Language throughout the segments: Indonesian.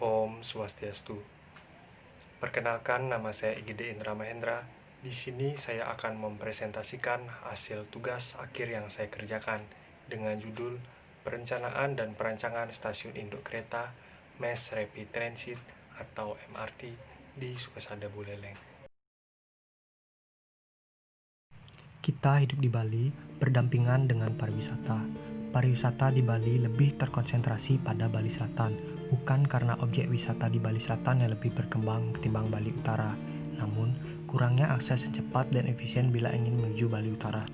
Om Swastiastu. Perkenalkan, nama saya Igede Indra Mahendra. Di sini saya akan mempresentasikan hasil tugas akhir yang saya kerjakan dengan judul Perencanaan dan Perancangan Stasiun Induk Kereta Mass Rapid Transit atau MRT di Sukasada Buleleng. Kita hidup di Bali berdampingan dengan pariwisata. Pariwisata di Bali lebih terkonsentrasi pada Bali Selatan, bukan karena objek wisata di Bali Selatan yang lebih berkembang ketimbang Bali Utara, namun kurangnya akses yang cepat dan efisien bila ingin menuju Bali Utara.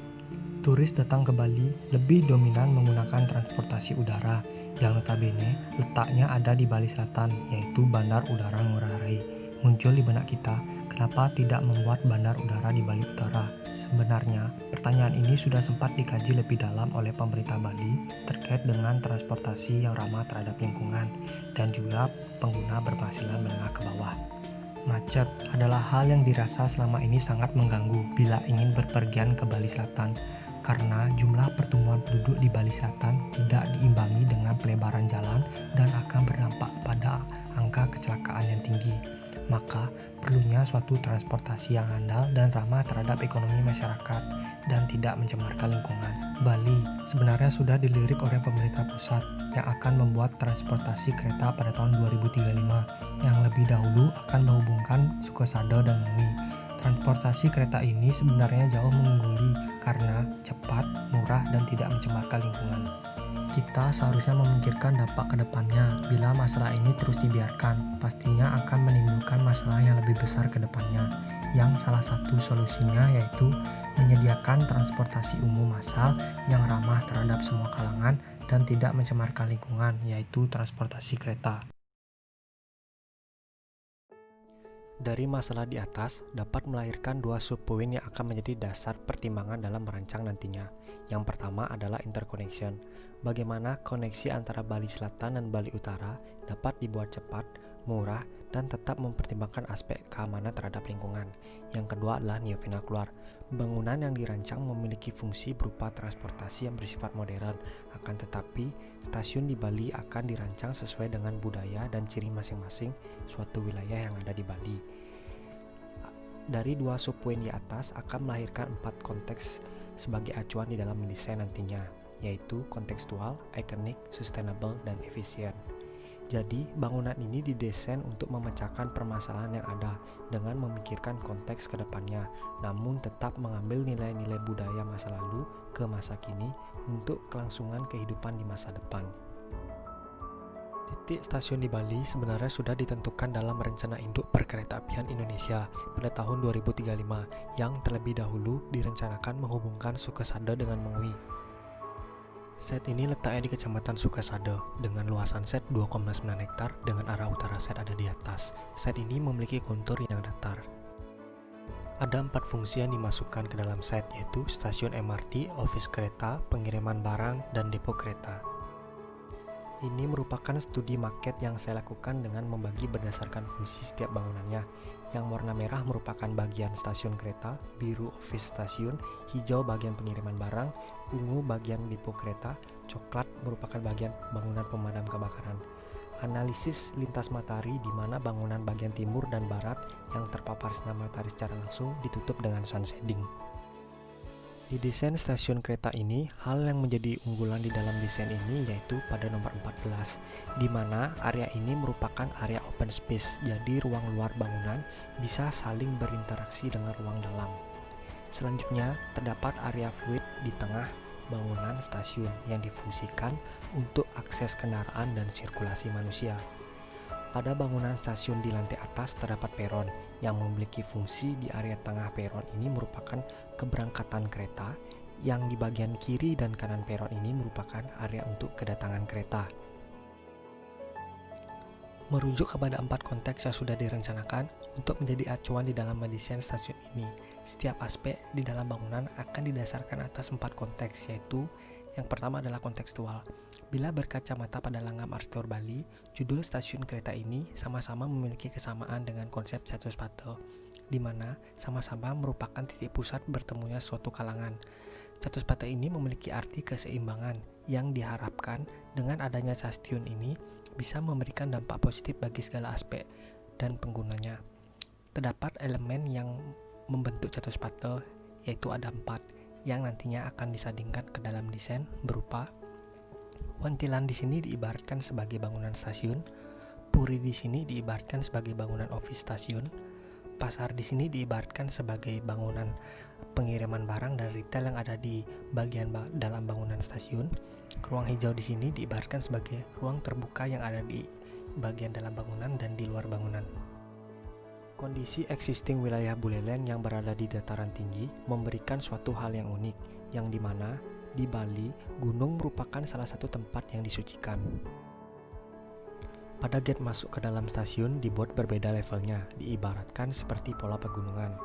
Turis datang ke Bali lebih dominan menggunakan transportasi udara, yang notabene letaknya ada di Bali Selatan, yaitu Bandar Udara Ngurah Rai. Muncul di benak kita, kenapa tidak membuat bandar udara di Bali Utara? Sebenarnya, pertanyaan ini sudah sempat dikaji lebih dalam oleh pemerintah Bali terkait dengan transportasi yang ramah terhadap lingkungan dan juga pengguna berpenghasilan menengah ke bawah. Macet adalah hal yang dirasa selama ini sangat mengganggu bila ingin berpergian ke Bali Selatan, karena jumlah pertumbuhan penduduk di Bali Selatan tidak diimbangi dengan pelebaran jalan dan akan berdampak pada angka kecelakaan yang tinggi. Maka perlunya suatu transportasi yang handal dan ramah terhadap ekonomi masyarakat dan tidak mencemarkan lingkungan. Bali sebenarnya sudah dilirik oleh pemerintah pusat yang akan membuat transportasi kereta pada tahun 2035 yang lebih dahulu akan menghubungkan Sukasada dan Mui. Transportasi kereta ini sebenarnya jauh mengungguli karena cepat, murah, dan tidak mencemarkan lingkungan. Kita seharusnya memikirkan dampak ke depannya. Bila masalah ini terus dibiarkan, pastinya akan menimbulkan masalah yang lebih besar ke depannya. Yang salah satu solusinya yaitu menyediakan transportasi umum massal yang ramah terhadap semua kalangan dan tidak mencemarkan lingkungan, yaitu transportasi kereta. Dari masalah di atas dapat melahirkan dua subpoin yang akan menjadi dasar pertimbangan dalam merancang nantinya. Yang pertama adalah interconnection. Bagaimana koneksi antara Bali Selatan dan Bali Utara dapat dibuat cepat, murah, dan tetap mempertimbangkan aspek keamanan terhadap lingkungan. Yang kedua adalah new vernacular. Bangunan yang dirancang memiliki fungsi berupa transportasi yang bersifat modern, akan tetapi stasiun di Bali akan dirancang sesuai dengan budaya dan ciri masing-masing suatu wilayah yang ada di Bali. Dari dua subpoin di atas akan melahirkan 4 konteks sebagai acuan di dalam mendesain nantinya, yaitu kontekstual, ikonik, sustainable, dan efisien. Jadi, bangunan ini didesain untuk memecahkan permasalahan yang ada dengan memikirkan konteks ke depannya, namun tetap mengambil nilai-nilai budaya masa lalu ke masa kini untuk kelangsungan kehidupan di masa depan. Titik stasiun di Bali sebenarnya sudah ditentukan dalam Rencana Induk Perkeretaapian Indonesia pada tahun 2035 yang terlebih dahulu direncanakan menghubungkan Sukasada dengan Mengui. Set ini letaknya di Kecamatan Sukasada dengan luasan set 2,9 hektar dengan arah utara set ada di atas. Set ini memiliki kontur yang datar. Ada 4 fungsi yang dimasukkan ke dalam set, yaitu stasiun MRT, office kereta, pengiriman barang, dan depo kereta. Ini merupakan studi maket yang saya lakukan dengan membagi berdasarkan fungsi setiap bangunannya. Yang warna merah merupakan bagian stasiun kereta, biru office stasiun, hijau bagian pengiriman barang, ungu bagian depo kereta, coklat merupakan bagian bangunan pemadam kebakaran. Analisis lintas matahari di mana bangunan bagian timur dan barat yang terpapar sinar matahari secara langsung ditutup dengan sun shading. Di desain stasiun kereta ini, hal yang menjadi unggulan di dalam desain ini yaitu pada nomor 14, di mana area ini merupakan area open space, jadi ruang luar bangunan bisa saling berinteraksi dengan ruang dalam. Selanjutnya, terdapat area fluid di tengah bangunan stasiun yang difungsikan untuk akses kendaraan dan sirkulasi manusia. Pada bangunan stasiun di lantai atas terdapat peron yang memiliki fungsi di area tengah peron ini merupakan keberangkatan kereta, yang di bagian kiri dan kanan peron ini merupakan area untuk kedatangan kereta. Merujuk kepada 4 konteks yang sudah direncanakan untuk menjadi acuan di dalam mendesain stasiun ini, setiap aspek di dalam bangunan akan didasarkan atas 4 konteks, yaitu yang pertama adalah kontekstual. Bila berkacamata pada langgam arsitektur Bali, judul stasiun kereta ini sama-sama memiliki kesamaan dengan konsep Catuspata, di mana sama-sama merupakan titik pusat bertemunya suatu kalangan. Catuspata ini memiliki arti keseimbangan yang diharapkan dengan adanya stasiun ini bisa memberikan dampak positif bagi segala aspek dan penggunanya. Terdapat elemen yang membentuk Chatuspatha, yaitu ada 4 yang nantinya akan disandingkan ke dalam desain berupa Wantilan di sini diibaratkan sebagai bangunan stasiun, Puri di sini diibaratkan sebagai bangunan office stasiun, Pasar di sini diibaratkan sebagai bangunan pengiriman barang dan retail yang ada di bagian dalam bangunan stasiun. Ruang hijau di sini diibaratkan sebagai ruang terbuka yang ada di bagian dalam bangunan dan di luar bangunan. Kondisi existing wilayah Buleleng yang berada di dataran tinggi memberikan suatu hal yang unik, yang dimana di Bali, gunung merupakan salah satu tempat yang disucikan. Pada gate masuk ke dalam stasiun dibuat berbeda levelnya, diibaratkan seperti pola pegunungan.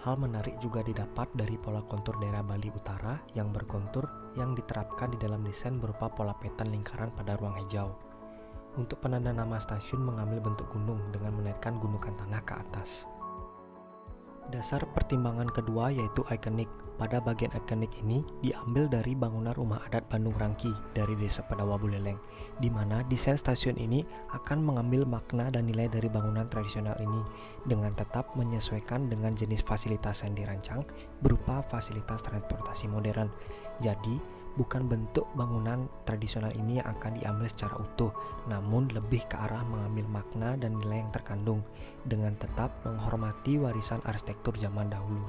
Hal menarik juga didapat dari pola kontur daerah Bali Utara yang berkontur yang diterapkan di dalam desain berupa pola petan lingkaran pada ruang hijau. Untuk penanda nama stasiun mengambil bentuk gunung dengan menaikkan gundukan tanah ke atas. Dasar pertimbangan kedua yaitu ikonik. Pada bagian ikonik ini diambil dari bangunan rumah adat Bandung Rangki dari Desa Padawa Buleleng, di mana desain stasiun ini akan mengambil makna dan nilai dari bangunan tradisional ini dengan tetap menyesuaikan dengan jenis fasilitas yang dirancang berupa fasilitas transportasi modern. Jadi, bukan bentuk bangunan tradisional ini yang akan diambil secara utuh, namun lebih ke arah mengambil makna dan nilai yang terkandung dengan tetap menghormati warisan arsitektur zaman dahulu.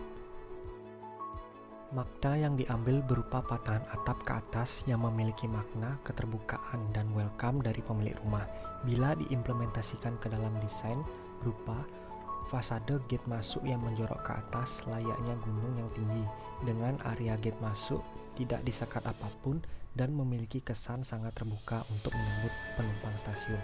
Makna yang diambil berupa patahan atap ke atas yang memiliki makna keterbukaan dan welcome dari pemilik rumah bila diimplementasikan ke dalam desain berupa fasade gate masuk yang menjorok ke atas layaknya gunung yang tinggi dengan area gate masuk tidak disekat apapun dan memiliki kesan sangat terbuka untuk menyambut penumpang stasiun.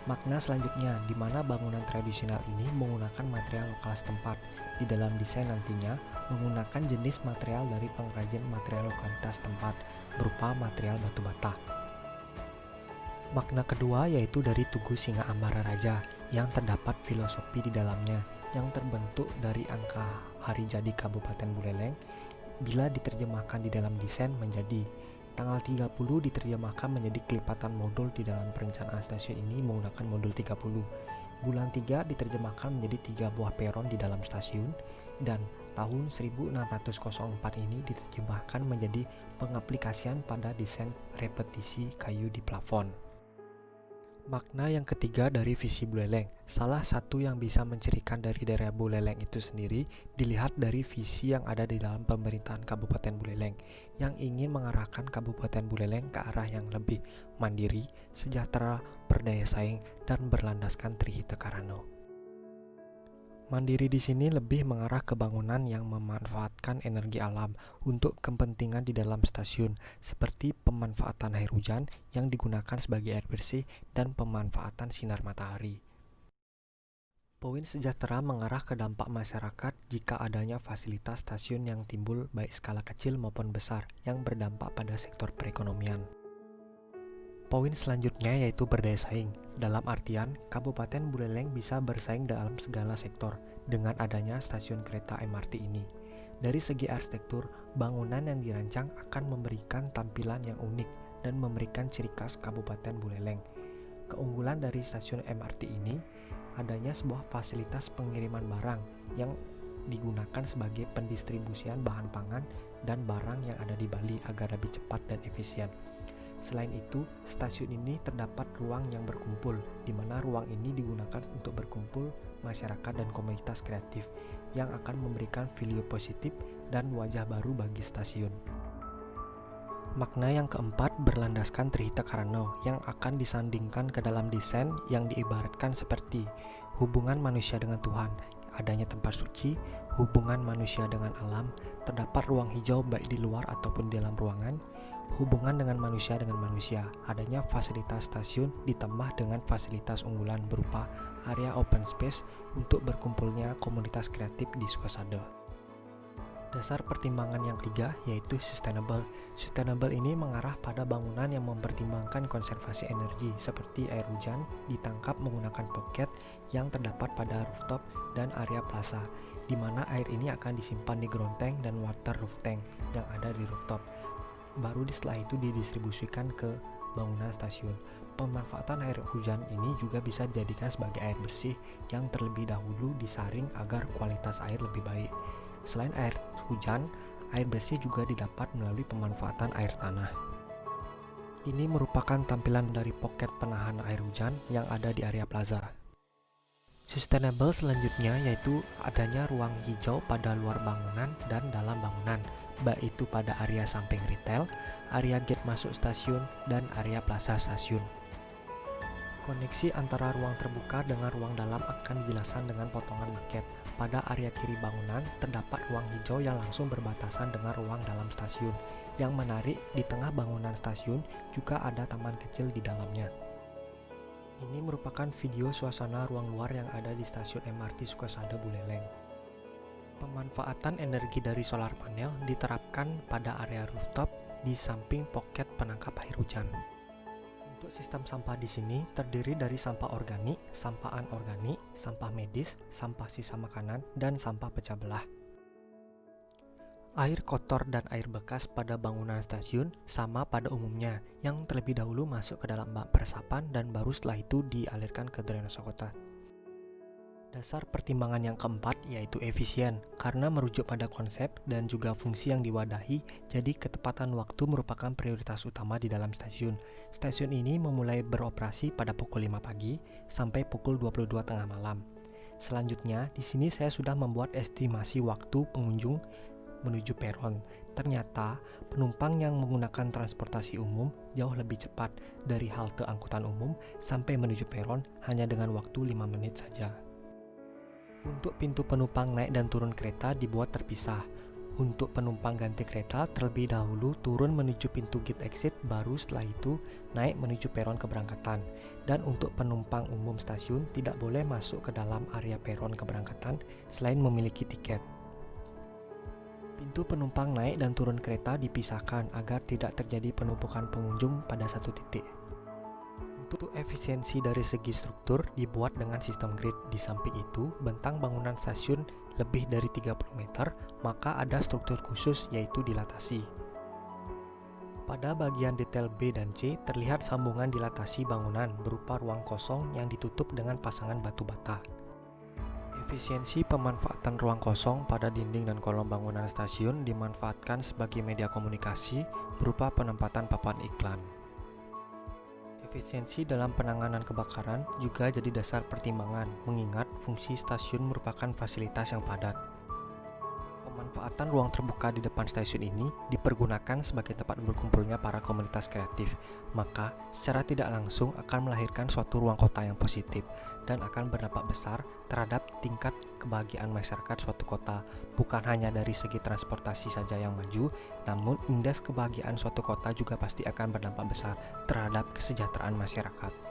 Makna selanjutnya di mana bangunan tradisional ini menggunakan material lokal setempat. Di dalam desain nantinya menggunakan jenis material dari pengrajin material lokalitas setempat berupa material batu bata. Makna kedua yaitu dari Tugu Singa Ambara Raja yang terdapat filosofi di dalamnya yang terbentuk dari angka hari jadi Kabupaten Buleleng bila diterjemahkan di dalam desain menjadi tanggal 30 diterjemahkan menjadi kelipatan modul di dalam perencanaan stasiun ini menggunakan modul 30. Bulan 3 diterjemahkan menjadi 3 buah peron di dalam stasiun dan tahun 1604 ini diterjemahkan menjadi pengaplikasian pada desain repetisi kayu di plafon. Makna yang ketiga dari visi Buleleng, salah satu yang bisa mencirikan dari daerah Buleleng itu sendiri dilihat dari visi yang ada di dalam pemerintahan Kabupaten Buleleng yang ingin mengarahkan Kabupaten Buleleng ke arah yang lebih mandiri, sejahtera, berdaya saing, dan berlandaskan Trihita Karana. Mandiri di sini lebih mengarah ke bangunan yang memanfaatkan energi alam untuk kepentingan di dalam stasiun, seperti pemanfaatan air hujan yang digunakan sebagai air bersih dan pemanfaatan sinar matahari. Poin sejahtera mengarah ke dampak masyarakat jika adanya fasilitas stasiun yang timbul baik skala kecil maupun besar yang berdampak pada sektor perekonomian. Poin selanjutnya yaitu berdaya saing, dalam artian Kabupaten Buleleng bisa bersaing dalam segala sektor dengan adanya stasiun kereta MRT ini. Dari segi arsitektur, bangunan yang dirancang akan memberikan tampilan yang unik dan memberikan ciri khas Kabupaten Buleleng. Keunggulan dari stasiun MRT ini adanya sebuah fasilitas pengiriman barang yang digunakan sebagai pendistribusian bahan pangan dan barang yang ada di Bali agar lebih cepat dan efisien. Selain itu, stasiun ini terdapat ruang yang berkumpul, di mana ruang ini digunakan untuk berkumpul masyarakat dan komunitas kreatif yang akan memberikan value positif dan wajah baru bagi stasiun. Makna yang keempat berlandaskan Trihita Karana yang akan disandingkan ke dalam desain yang diibaratkan seperti hubungan manusia dengan Tuhan, adanya tempat suci, hubungan manusia dengan alam, terdapat ruang hijau baik di luar ataupun di dalam ruangan, hubungan dengan manusia, adanya fasilitas stasiun ditambah dengan fasilitas unggulan berupa area open space untuk berkumpulnya komunitas kreatif di Sukosada. Dasar pertimbangan yang ketiga yaitu sustainable. Sustainable ini mengarah pada bangunan yang mempertimbangkan konservasi energi seperti air hujan ditangkap menggunakan pocket yang terdapat pada rooftop dan area plaza, di mana air ini akan disimpan di ground tank dan water roof tank yang ada di rooftop. baru setelah itu didistribusikan ke bangunan stasiun. Pemanfaatan air hujan ini juga bisa dijadikan sebagai air bersih yang terlebih dahulu disaring agar kualitas air lebih baik. Selain air hujan, air bersih juga didapat melalui pemanfaatan air tanah. Ini merupakan tampilan dari poket penahan air hujan yang ada di area plaza. Sustainable selanjutnya yaitu adanya ruang hijau pada luar bangunan dan dalam bangunan, baik itu pada area samping retail, area gate masuk stasiun, dan area plaza stasiun. Koneksi antara ruang terbuka dengan ruang dalam akan dijelaskan dengan potongan maket. Pada area kiri bangunan terdapat ruang hijau yang langsung berbatasan dengan ruang dalam stasiun. Yang menarik, di tengah bangunan stasiun juga ada taman kecil di dalamnya. Ini merupakan video suasana ruang luar yang ada di stasiun MRT Sukasada Buleleng. Pemanfaatan energi dari solar panel diterapkan pada area rooftop di samping poket penangkap air hujan. Untuk sistem sampah di sini terdiri dari sampah organik, sampah anorganik, sampah medis, sampah sisa makanan, dan sampah pecah belah. Air kotor dan air bekas pada bangunan stasiun sama pada umumnya, yang terlebih dahulu masuk ke dalam bak peresapan dan baru setelah itu dialirkan ke drainase kota. Dasar pertimbangan yang keempat yaitu efisien, karena merujuk pada konsep dan juga fungsi yang diwadahi, jadi ketepatan waktu merupakan prioritas utama di dalam stasiun. Stasiun ini memulai beroperasi pada pukul 5 pagi sampai pukul 22 tengah malam. Selanjutnya, di sini saya sudah membuat estimasi waktu pengunjung menuju peron. Ternyata, penumpang yang menggunakan transportasi umum jauh lebih cepat dari halte angkutan umum sampai menuju peron hanya dengan waktu 5 menit saja. Untuk pintu penumpang naik dan turun kereta dibuat terpisah. Untuk penumpang ganti kereta terlebih dahulu turun menuju pintu gate exit, baru setelah itu naik menuju peron keberangkatan. Dan untuk penumpang umum stasiun tidak boleh masuk ke dalam area peron keberangkatan selain memiliki tiket. Pintu penumpang naik dan turun kereta dipisahkan agar tidak terjadi penumpukan pengunjung pada satu titik. Untuk efisiensi dari segi struktur dibuat dengan sistem grid. Di samping itu, bentang bangunan stasiun lebih dari 30 meter, maka ada struktur khusus yaitu dilatasi. Pada bagian detail B dan C terlihat sambungan dilatasi bangunan berupa ruang kosong yang ditutup dengan pasangan batu bata. Efisiensi pemanfaatan ruang kosong pada dinding dan kolom bangunan stasiun dimanfaatkan sebagai media komunikasi berupa penempatan papan iklan. Efisiensi dalam penanganan kebakaran juga jadi dasar pertimbangan, mengingat fungsi stasiun merupakan fasilitas yang padat. Pemanfaatan ruang terbuka di depan stasiun ini dipergunakan sebagai tempat berkumpulnya para komunitas kreatif, maka secara tidak langsung akan melahirkan suatu ruang kota yang positif dan akan berdampak besar terhadap tingkat kebahagiaan masyarakat suatu kota, bukan hanya dari segi transportasi saja yang maju, namun indeks kebahagiaan suatu kota juga pasti akan berdampak besar terhadap kesejahteraan masyarakat.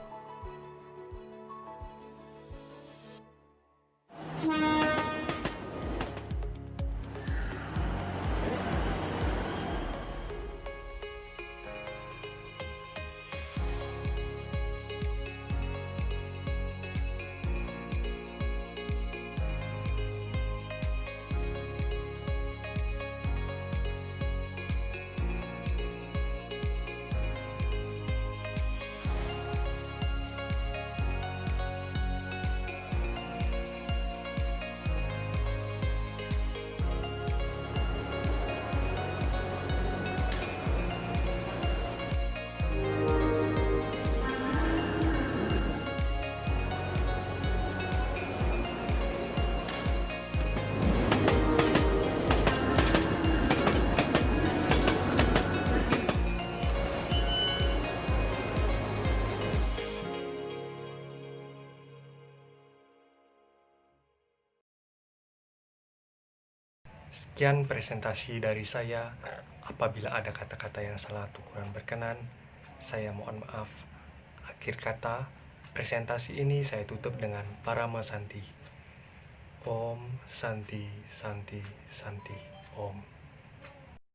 Sekian presentasi dari saya. Apabila ada kata-kata yang salah atau kurang berkenan, saya mohon maaf. Akhir kata, presentasi ini saya tutup dengan Parama Santi. Om Santi Santi Santi Om.